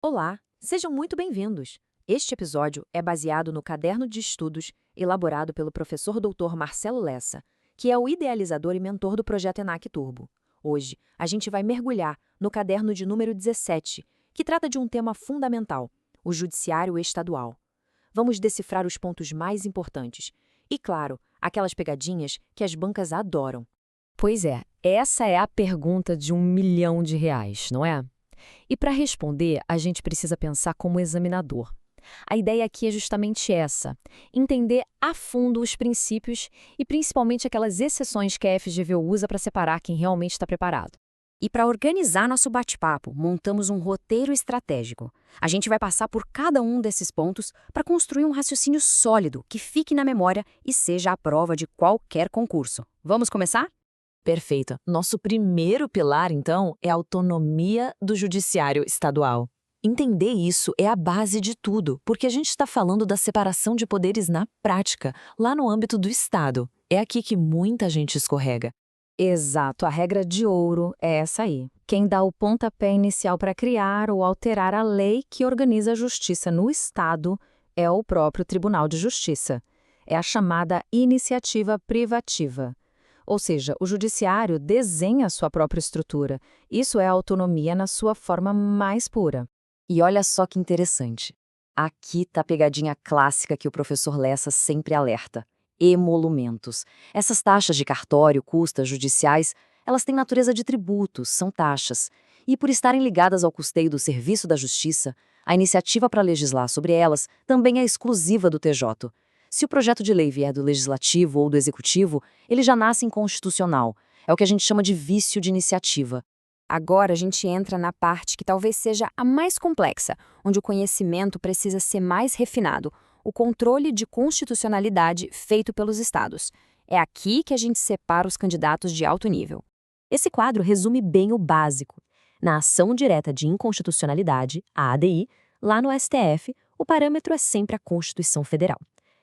Olá, sejam muito bem-vindos. Este episódio é baseado no caderno de estudos elaborado pelo professor Dr. Marcelo Lessa, que é o idealizador e mentor do projeto ENAC Turbo. Hoje, a gente vai mergulhar no caderno de número 17, que trata de um tema fundamental, o judiciário estadual. Vamos decifrar os pontos mais importantes e, claro, aquelas pegadinhas que as bancas adoram. Pois é, essa é a pergunta de R$ 1 milhão, não é? E para responder, a gente precisa pensar como examinador. A ideia aqui é justamente essa: entender a fundo os princípios e principalmente aquelas exceções que a FGV usa para separar quem realmente está preparado. E para organizar nosso bate-papo, montamos um roteiro estratégico. A gente vai passar por cada um desses pontos para construir um raciocínio sólido que fique na memória e seja a prova de qualquer concurso. Vamos começar? Perfeito. Nosso primeiro pilar, então, é a autonomia do judiciário estadual. Entender isso é a base de tudo, porque a gente está falando da separação de poderes na prática, lá no âmbito do Estado. É aqui que muita gente escorrega. Exato, a regra de ouro é essa aí. Quem dá o pontapé inicial para criar ou alterar a lei que organiza a justiça no Estado é o próprio Tribunal de Justiça. É a chamada iniciativa privativa. Ou seja, o judiciário desenha a sua própria estrutura. Isso é autonomia na sua forma mais pura. E olha só que interessante. Aqui tá a pegadinha clássica que o professor Lessa sempre alerta: emolumentos. Essas taxas de cartório, custas judiciais, elas têm natureza de tributos, são taxas. E por estarem ligadas ao custeio do serviço da justiça, a iniciativa para legislar sobre elas também é exclusiva do TJ. Se o projeto de lei vier do Legislativo ou do Executivo, ele já nasce inconstitucional. É o que a gente chama de vício de iniciativa. Agora a gente entra na parte que talvez seja a mais complexa, onde o conhecimento precisa ser mais refinado, o controle de constitucionalidade feito pelos estados. É aqui que a gente separa os candidatos de alto nível. Esse quadro resume bem o básico. Na ação direta de inconstitucionalidade, a ADI, lá no STF, o parâmetro é sempre a Constituição Federal.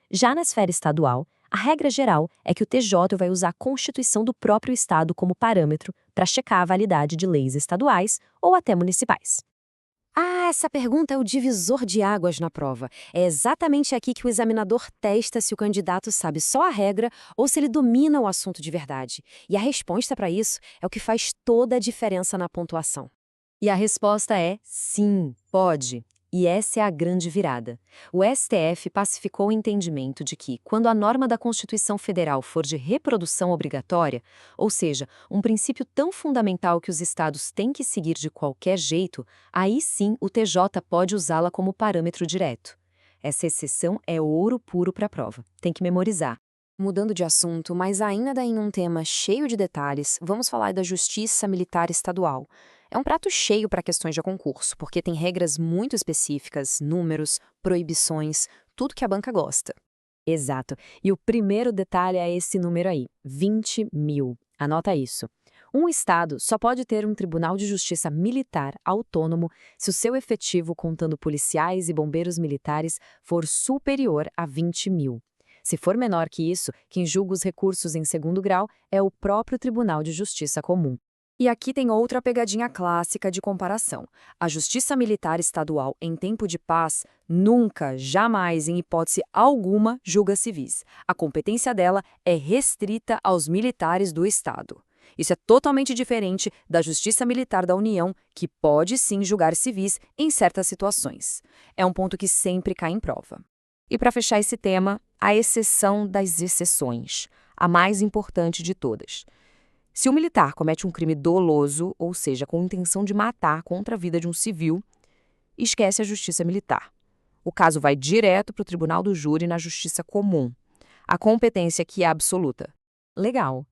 Já na esfera estadual, a regra geral é que o TJ vai usar a Constituição do próprio Estado como parâmetro para checar a validade de leis estaduais ou até municipais. Essa pergunta é o divisor de águas na prova. É exatamente aqui que o examinador testa se o candidato sabe só a regra ou se ele domina o assunto de verdade. E a resposta para isso é o que faz toda a diferença na pontuação. E a resposta é sim, pode. E essa é a grande virada. O STF pacificou o entendimento de que, quando a norma da Constituição Federal for de reprodução obrigatória, ou seja, um princípio tão fundamental que os estados têm que seguir de qualquer jeito, aí sim o TJ pode usá-la como parâmetro direto. Essa exceção é ouro puro para a prova. Tem que memorizar. Mudando de assunto, mas ainda em um tema cheio de detalhes, vamos falar da Justiça Militar Estadual. É um prato cheio para questões de concurso, porque tem regras muito específicas, números, proibições, tudo que a banca gosta. Exato. E o primeiro detalhe é esse número aí, 20 mil. Anota isso. Um estado só pode ter um tribunal de justiça militar autônomo se o seu efetivo, contando policiais e bombeiros militares, for superior a 20 mil. Se for menor que isso, quem julga os recursos em segundo grau é o próprio Tribunal de Justiça Comum. E aqui tem outra pegadinha clássica de comparação. A Justiça Militar Estadual, em tempo de paz, nunca, jamais, em hipótese alguma, julga civis. A competência dela é restrita aos militares do Estado. Isso é totalmente diferente da Justiça Militar da União, que pode sim julgar civis em certas situações. É um ponto que sempre cai em prova. E para fechar esse tema, a exceção das exceções, a mais importante de todas. Se o militar comete um crime doloso, ou seja, com intenção de matar contra a vida de um civil, esquece a justiça militar. O caso vai direto para o tribunal do júri na justiça comum. A competência aqui é absoluta. Legal.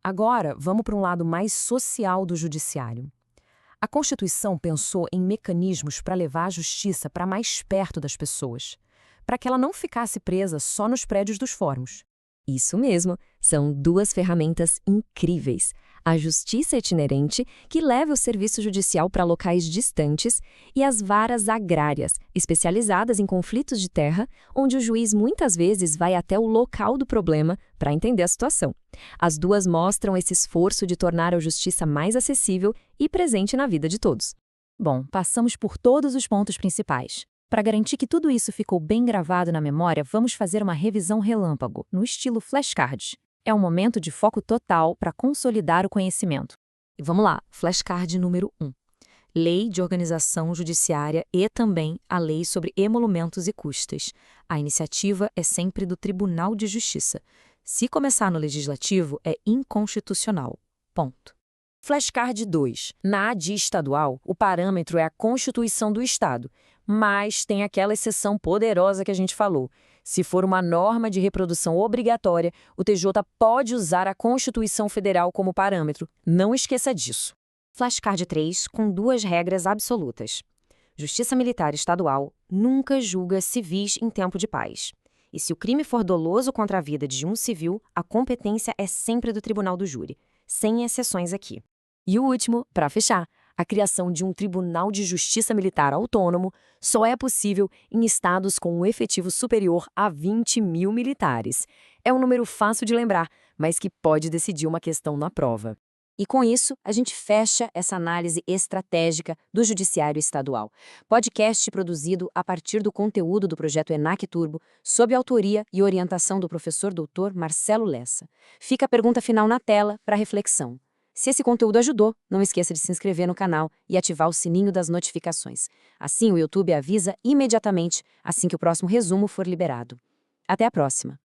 Agora, vamos para um lado mais social do judiciário. A Constituição pensou em mecanismos para levar a justiça para mais perto das pessoas, para que ela não ficasse presa só nos prédios dos fóruns. Isso mesmo, são duas ferramentas incríveis. A justiça itinerante, que leva o serviço judicial para locais distantes, e as varas agrárias, especializadas em conflitos de terra, onde o juiz muitas vezes vai até o local do problema para entender a situação. As duas mostram esse esforço de tornar a justiça mais acessível e presente na vida de todos. Bom, passamos por todos os pontos principais. Para garantir que tudo isso ficou bem gravado na memória, vamos fazer uma revisão relâmpago, no estilo flashcards. É um momento de foco total para consolidar o conhecimento. E vamos lá, flashcard número 1. Lei de Organização Judiciária e também a Lei sobre Emolumentos e Custas. A iniciativa é sempre do Tribunal de Justiça. Se começar no Legislativo, é inconstitucional. Ponto. Flashcard 2. Na ADI estadual, o parâmetro é a Constituição do Estado, mas tem aquela exceção poderosa que a gente falou. Se for uma norma de reprodução obrigatória, o TJ pode usar a Constituição Federal como parâmetro. Não esqueça disso. Flashcard 3, com 2 regras absolutas. Justiça Militar Estadual nunca julga civis em tempo de paz. E se o crime for doloso contra a vida de um civil, a competência é sempre do Tribunal do Júri, sem exceções aqui. E o último, para fechar, a criação de um Tribunal de Justiça Militar autônomo só é possível em estados com um efetivo superior a 20 mil militares. É um número fácil de lembrar, mas que pode decidir uma questão na prova. E com isso, a gente fecha essa análise estratégica do Judiciário Estadual. Podcast produzido a partir do conteúdo do projeto ENAC Turbo, sob autoria e orientação do professor Dr. Marcelo Lessa. Fica a pergunta final na tela para reflexão. Se esse conteúdo ajudou, não esqueça de se inscrever no canal e ativar o sininho das notificações. Assim, o YouTube avisa imediatamente assim que o próximo resumo for liberado. Até a próxima!